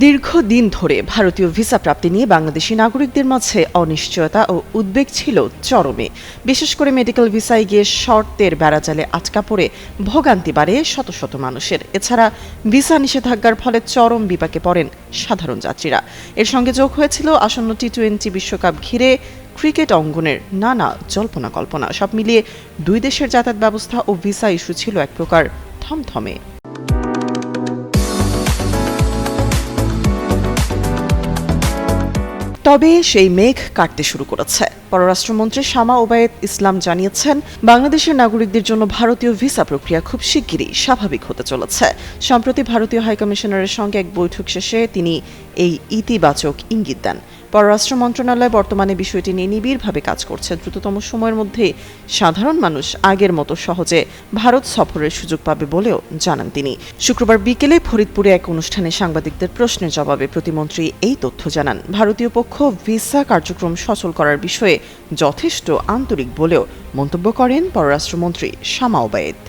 দীর্ঘদিন ধরে ভারতীয় ভিসা প্রাপ্তি নিয়ে বাংলাদেশি নাগরিকদের মাঝে অনিশ্চয়তা ও উদ্বেগ ছিল চরমে। বিশেষ করে মেডিকেল ভিসায় গিয়ে শর্তের বেড়াজালে আটকা পড়ে ভোগান্তি বাড়ে শত শত মানুষের। এছাড়া ভিসা নিষেধাজ্ঞার ফলে চরম বিপাকে পড়েন সাধারণ যাত্রীরা। এর সঙ্গে যোগ হয়েছিল আসন্ন টি-20 বিশ্বকাপ ঘিরে ক্রিকেট অঙ্গনের নানা জল্পনা কল্পনা। সব মিলিয়ে দুই দেশের যাতায়াত ব্যবস্থা ও ভিসা ইস্যু ছিল এক প্রকার থমথমে। তবে সেই মেঘ কাটতে শুরু করেছে। পররাষ্ট্রমন্ত্রী শামা ওবায়েদ ইসলাম জানিয়েছেন, বাংলাদেশের নাগরিকদের জন্য ভারতীয় ভিসা প্রক্রিয়া খুব শিগগিরই স্বাভাবিক হতে চলেছে। সম্প্রতি ভারতীয় হাইকমিশনারের সঙ্গে এক বৈঠক শেষে তিনি এই ইতিবাচক ইঙ্গিত দেন। পররাষ্ট্র মন্ত্রণালয় বর্তমানে বিষয়টি নিয়ে নিবিড়ভাবে কাজ করছে। দ্রুততম সময়ের মধ্যে সাধারণ মানুষ আগের মতো সহজে ভারত সফরের সুযোগ পাবে বলেও জানান তিনি। শুক্রবার বিকেলে ফরিদপুরে এক অনুষ্ঠানে সাংবাদিকদের প্রশ্নের জবাবে প্রতিমন্ত্রী এই তথ্য জানান। ভারতীয় পক্ষ ভিসা কার্যক্রম সচল করার বিষয়ে যথেষ্ট আন্তরিক বলেও মন্তব্য করেন পররাষ্ট্রমন্ত্রী শামা ওবায়েদ।